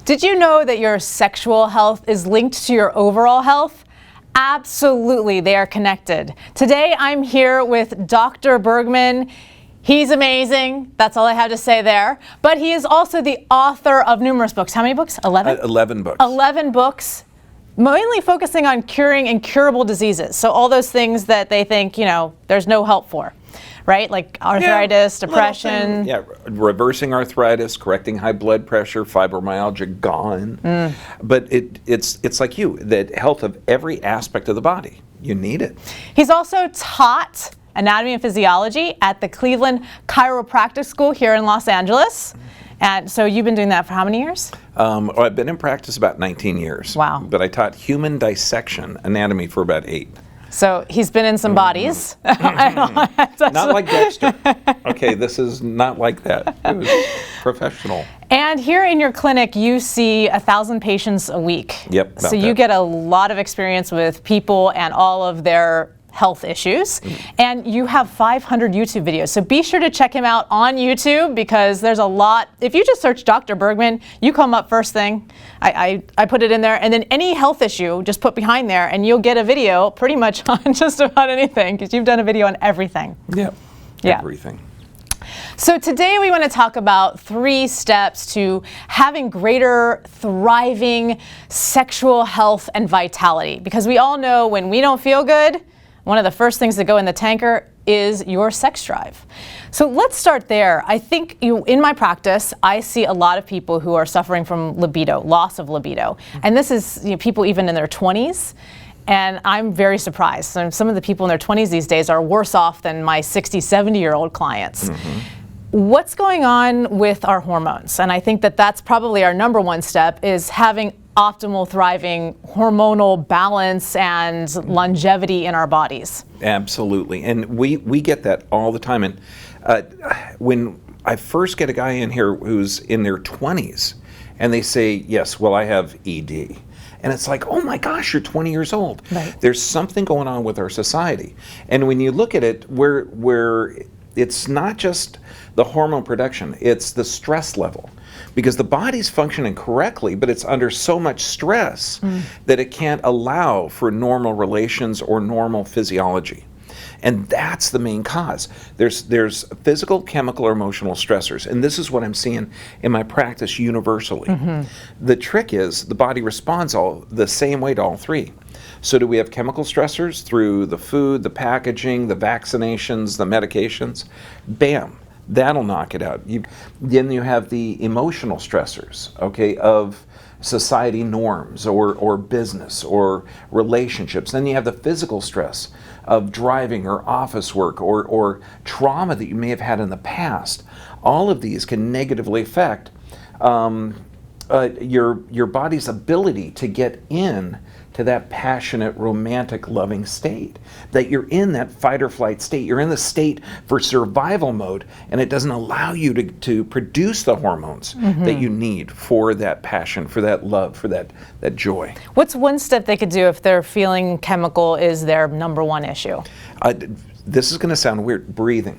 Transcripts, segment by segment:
Did you know that your sexual health is linked to your overall health? Absolutely, they are connected. Today I'm here with Dr. Bergman. He's amazing. That's all I have to say there. But he is also the author of numerous books. How many books? 11? 11 books. 11 books, mainly focusing on curing incurable diseases. So all those things that they think, there's no help for. Right? Like arthritis, depression. Yeah, reversing arthritis, correcting high blood pressure, fibromyalgia, gone. But it's like the health of every aspect of the body. You need it. He's also taught anatomy and physiology at the Cleveland Chiropractic School here in Los Angeles. And so you've been doing that for how many years? I've been in practice about 19 years. Wow. But I taught human dissection anatomy for about 8. So he's been in some bodies. Not like Dexter. Okay, this is not like that. It was professional. And here in your clinic, you see 1,000 patients a week. Yep. So you get a lot of experience with people and all of their health issues. And you have 500 YouTube videos. So be sure to check him out on YouTube because there's a lot. If you just search Dr. Bergman, you come up first thing. I put it in there. And then any health issue, just put behind there and you'll get a video pretty much on just about anything because you've done a video on everything. Yeah. Everything. So today we want to talk about 3 steps to having greater, thriving sexual health and vitality. Because we all know when we don't feel good, one of the first things that go in the tanker is your sex drive. So let's start there. I think in my practice, I see a lot of people who are suffering from libido, loss of libido. And this is people even in their 20s. And I'm very surprised. Some of the people in their 20s these days are worse off than my 60, 70-year-old clients. What's going on with our hormones? And I think that that's probably our number one step is having optimal, thriving hormonal balance and longevity in our bodies. Absolutely. And we get that all the time. And when I first get a guy in here who's in their 20s and they say, yes, well, I have ED. And it's like, oh my gosh, you're 20 years old. Right. There's something going on with our society. And when you look at it, where it's not just the hormone production, it's the stress level. Because the body's functioning correctly, but it's under so much stress that it can't allow for normal relations or normal physiology. And that's the main cause. There's physical, chemical, or emotional stressors. And this is what I'm seeing in my practice universally. The trick is the body responds the same way to all 3. So do we have chemical stressors through the food, the packaging, the vaccinations, the medications? Bam. That'll knock it out. Then you have the emotional stressors, okay, of society norms or business or relationships. Then you have the physical stress of driving or office work or trauma that you may have had in the past. All of these can negatively affect your body's ability to get in to that passionate, romantic, loving state. That you're in that fight or flight state. You're in the state for survival mode, and it doesn't allow you to produce the hormones that you need for that passion, for that love, for that joy. What's one step they could do if their feeling chemical is their number one issue? This is going to sound weird. Breathing.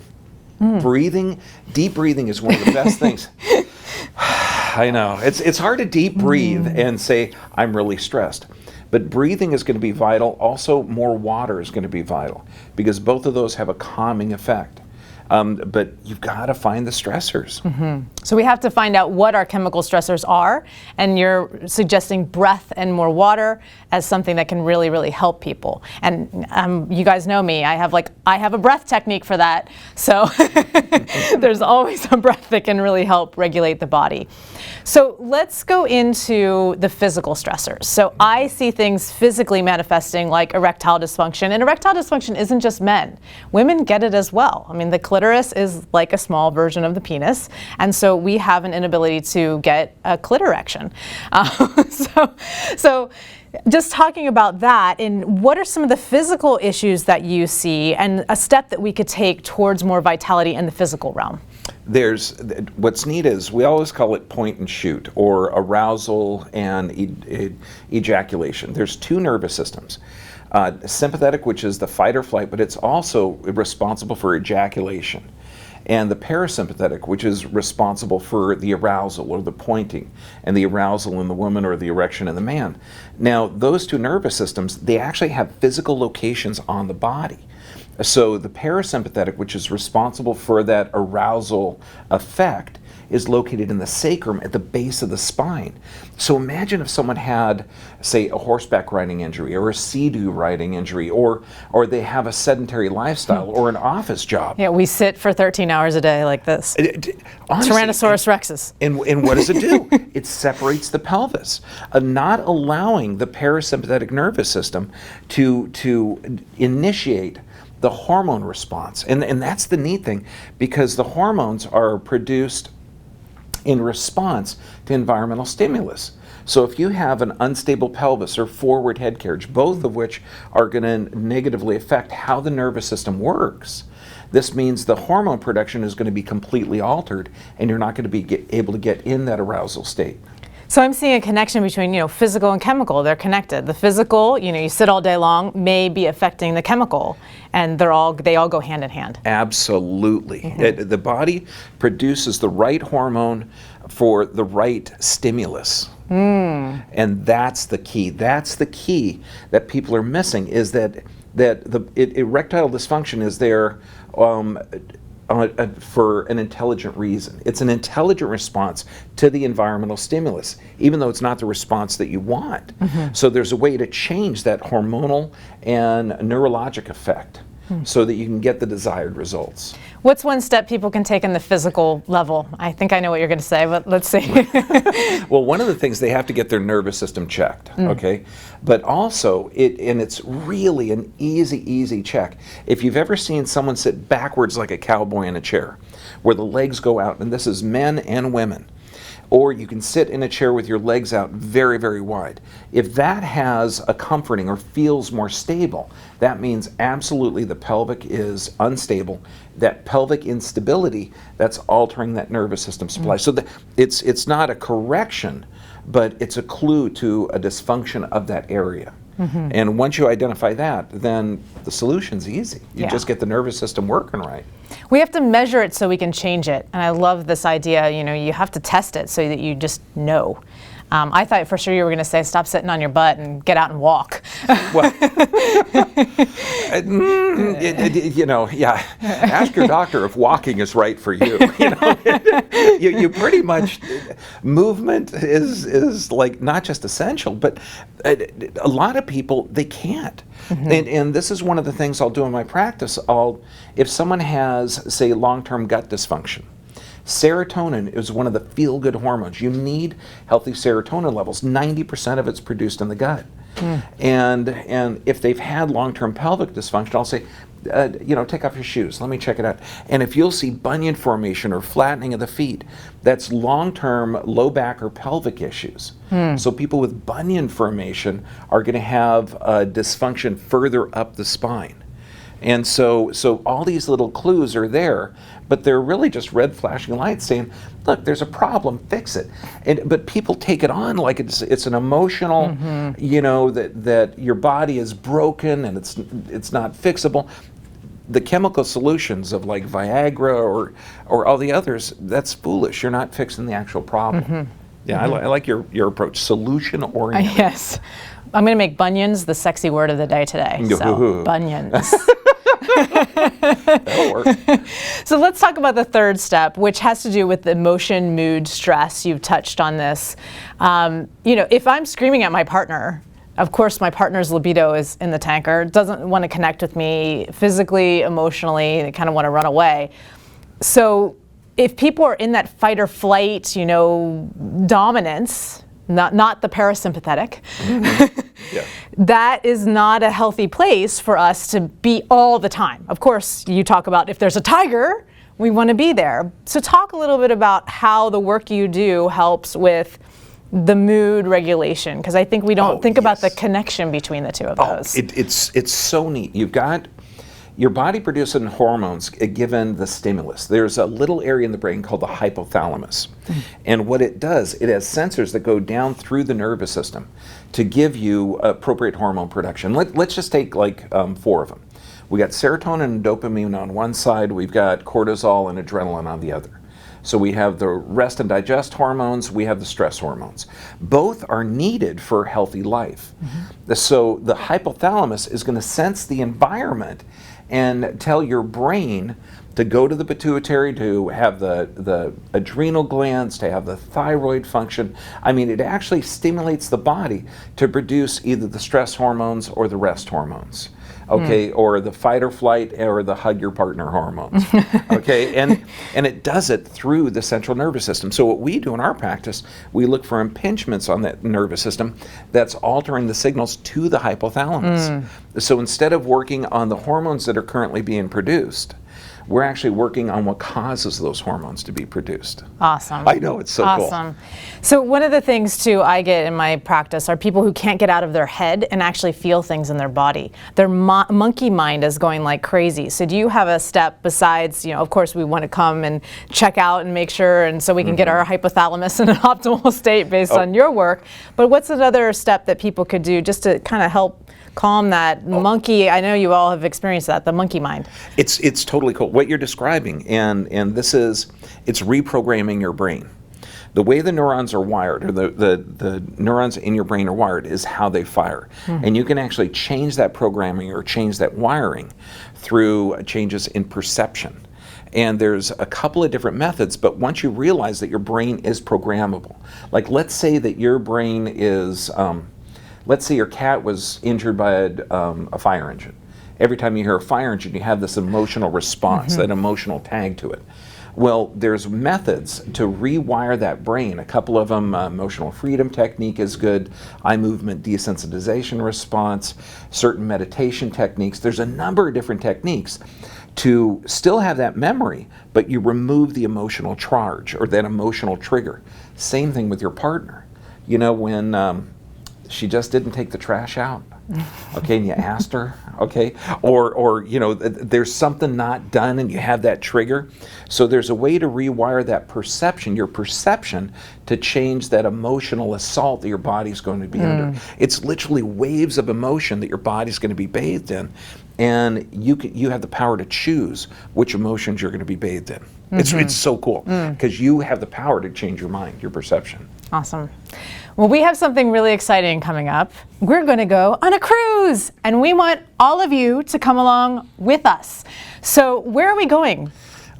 Breathing, deep breathing is one of the best things. I know. It's hard to deep breathe and say, I'm really stressed. But breathing is going to be vital. Also, more water is going to be vital because both of those have a calming effect. But you've got to find the stressors. So we have to find out what our chemical stressors are, and you're suggesting breath and more water as something that can really, really help people. And you guys know me, I have a breath technique for that. So there's always a breath that can really help regulate the body. So let's go into the physical stressors. So I see things physically manifesting like erectile dysfunction, and erectile dysfunction isn't just men. Women get it as well. I mean, the clitoris is like a small version of the penis, and so we have an inability to get a clit erection. So just talking about that, and what are some of the physical issues that you see and a step that we could take towards more vitality in the physical realm? What's neat is we always call it point and shoot, or arousal and ejaculation. There's 2 nervous systems. Sympathetic, which is the fight or flight, but it's also responsible for ejaculation. and the parasympathetic, which is responsible for the arousal or the pointing, and the arousal in the woman or the erection in the man. Now, those two nervous systems, they actually have physical locations on the body. So the parasympathetic, which is responsible for that arousal effect, is located in the sacrum at the base of the spine. So imagine if someone had, say, a horseback riding injury or a sea-doo riding injury, or they have a sedentary lifestyle or an office job. Yeah, we sit for 13 hours a day like this. Honestly, Tyrannosaurus rexes. And what does it do? It separates the pelvis, not allowing the parasympathetic nervous system to initiate the hormone response. And that's the neat thing, because the hormones are produced in response to environmental stimulus. So if you have an unstable pelvis or forward head carriage, both of which are going to negatively affect how the nervous system works, this means the hormone production is going to be completely altered, and you're not going to be able to get in that arousal state. So I'm seeing a connection between, physical and chemical. They're connected. The physical, you sit all day long, may be affecting the chemical, and they all go hand in hand. Absolutely. The body produces the right hormone for the right stimulus. And that's the key. That's the key that people are missing, is that erectile dysfunction is there for an intelligent reason. It's an intelligent response to the environmental stimulus, even though it's not the response that you want. So there's a way to change that hormonal and neurologic effect so that you can get the desired results. What's one step people can take in the physical level? I think I know what you're going to say, but let's see. Well, one of the things, they have to get their nervous system checked, okay? But also, it's really an easy check. If you've ever seen someone sit backwards like a cowboy in a chair, where the legs go out, and this is men and women, or you can sit in a chair with your legs out very, very wide. If that has a comforting or feels more stable, that means absolutely the pelvic is unstable. That pelvic instability, that's altering that nervous system supply. So it's not a correction, but it's a clue to a dysfunction of that area. And once you identify that, then the solution's easy. You just get the nervous system working right. We have to measure it so we can change it. And I love this idea, you have to test it so that you just know. I thought for sure you were going to say, stop sitting on your butt and get out and walk. Well, ask your doctor if walking is right for you. You pretty much, movement is like not just essential, but a lot of people, they can't. And this is one of the things I'll do in my practice. If someone has, say, long-term gut dysfunction, serotonin is one of the feel-good hormones. You need healthy serotonin levels. 90% of it's produced in the gut. And if they've had long-term pelvic dysfunction, I'll say, take off your shoes. Let me check it out. And if you'll see bunion formation or flattening of the feet, that's long-term low back or pelvic issues. So people with bunion formation are going to have dysfunction further up the spine. And so all these little clues are there, but they're really just red flashing lights saying, look, there's a problem, fix it. But people take it on like it's an emotional, that your body is broken and it's not fixable. The chemical solutions of like Viagra or all the others, that's foolish. You're not fixing the actual problem. I like your approach, solution oriented. Yes. I'm going to make bunions the sexy word of the day today. So, bunions. That'll work. So let's talk about the third step, which has to do with emotion, mood, stress. You've touched on this. If I'm screaming at my partner, of course my partner's libido is in the tanker, doesn't want to connect with me physically, emotionally, they kind of want to run away. So if people are in that fight or flight, dominance, not the parasympathetic, that is not a healthy place for us to be all the time. Of course, you talk about if there's a tiger, we want to be there. So talk a little bit about how the work you do helps with the mood regulation, because I think we don't think about the connection between the two of those. It's so neat. You've got your body producing hormones given the stimulus. There's a little area in the brain called the hypothalamus. And what it does, it has sensors that go down through the nervous system to give you appropriate hormone production. Let's just take like 4 of them. We got serotonin and dopamine on one side, we've got cortisol and adrenaline on the other. So we have the rest and digest hormones, we have the stress hormones. Both are needed for a healthy life. So the hypothalamus is going to sense the environment and tell your brain to go to the pituitary, to have the adrenal glands, to have the thyroid function. I mean, it actually stimulates the body to produce either the stress hormones or the rest hormones. Okay, or the fight or flight or the hug your partner hormones. Okay, and it does it through the central nervous system. So what we do in our practice, we look for impingements on that nervous system that's altering the signals to the hypothalamus. So instead of working on the hormones that are currently being produced, we're actually working on what causes those hormones to be produced. Awesome. I know, it's so cool. Awesome. So one of the things too I get in my practice are people who can't get out of their head and actually feel things in their body. Their monkey mind is going like crazy. So do you have a step besides, of course we want to come and check out and make sure, and so we can get our hypothalamus in an optimal state based on your work, but what's another step that people could do just to kind of help calm that monkey? I know you all have experienced that, the monkey mind. It's totally cool. What you're describing, and it's reprogramming your brain. The way the neurons are wired, or the neurons in your brain are wired, is how they fire. And you can actually change that programming or change that wiring through changes in perception. And there's a couple of different methods, but once you realize that your brain is programmable, like let's say that your brain is, let's say your cat was injured by a fire engine. Every time you hear a fire engine, you have this emotional response, that emotional tag to it. Well, there's methods to rewire that brain. A couple of them, emotional freedom technique is good, eye movement desensitization response, certain meditation techniques. There's a number of different techniques to still have that memory, but you remove the emotional charge or that emotional trigger. Same thing with your partner. When she just didn't take the trash out, okay, and you asked her, okay, or there's something not done and you have that trigger. So there's a way to rewire that perception, your perception, to change that emotional assault that your body's going to be under. It's literally waves of emotion that your body's going to be bathed in, and you have the power to choose which emotions you're going to be bathed in. It's so cool because you have the power to change your mind, your perception. Awesome. Well, we have something really exciting coming up. We're going to go on a cruise, and we want all of you to come along with us. So where are we going?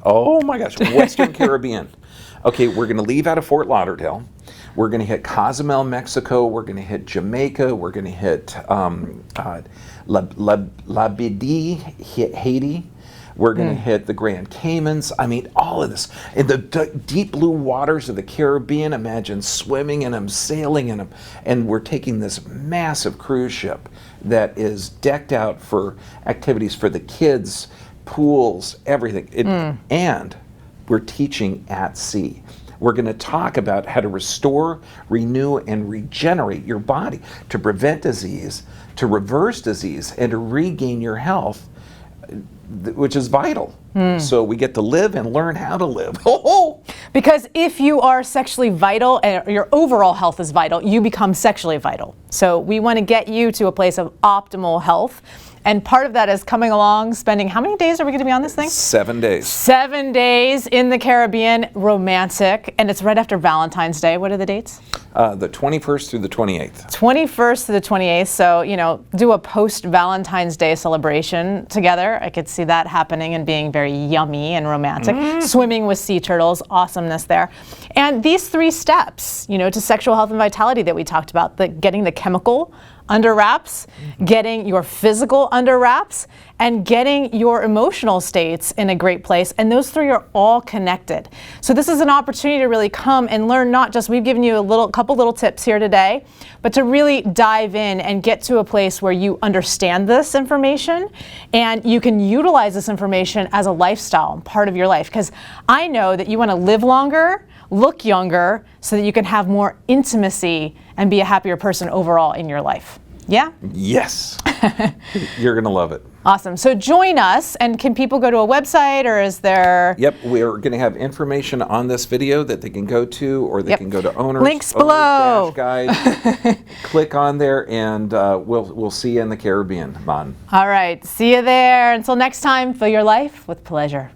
Oh my gosh, Western Caribbean. Okay, we're going to leave out of Fort Lauderdale. We're going to hit Cozumel, Mexico. We're going to hit Jamaica. We're going to hit Labadee, Haiti. We're going to hit the Grand Caymans. I mean, all of this. In the deep blue waters of the Caribbean, imagine swimming in them, sailing in them. And we're taking this massive cruise ship that is decked out for activities for the kids, pools, everything. And we're teaching at sea. We're going to talk about how to restore, renew, and regenerate your body to prevent disease, to reverse disease, and to regain your health, which is vital. So we get to live and learn how to live. Because if you are sexually vital and your overall health is vital, you become sexually vital. So we want to get you to a place of optimal health. And part of that is coming along, spending, how many days are we going to be on this thing? 7 days. 7 days in the Caribbean, romantic, and it's right after Valentine's Day. What are the dates? The 21st through the 28th. 21st to the 28th, so, do a post-Valentine's Day celebration together. I could see that happening and being very yummy and romantic. Swimming with sea turtles, awesomeness there. And these 3 steps, to sexual health and vitality that we talked about, getting the chemical under wraps, getting your physical under wraps, and getting your emotional states in a great place. And those 3 are all connected. So this is an opportunity to really come and learn, not just, we've given you a couple little tips here today, but to really dive in and get to a place where you understand this information and you can utilize this information as a lifestyle, part of your life. Because I know that you want to live longer, look younger, so that you can have more intimacy and be a happier person overall in your life. Yeah? Yes. You're going to love it. Awesome. So join us, and can people go to a website, or is there... Yep, we're going to have information on this video that they can go to, or they can go to owners. Links below. Guide. Click on there, and we'll see you in the Caribbean, man. All right. See you there. Until next time, fill your life with pleasure.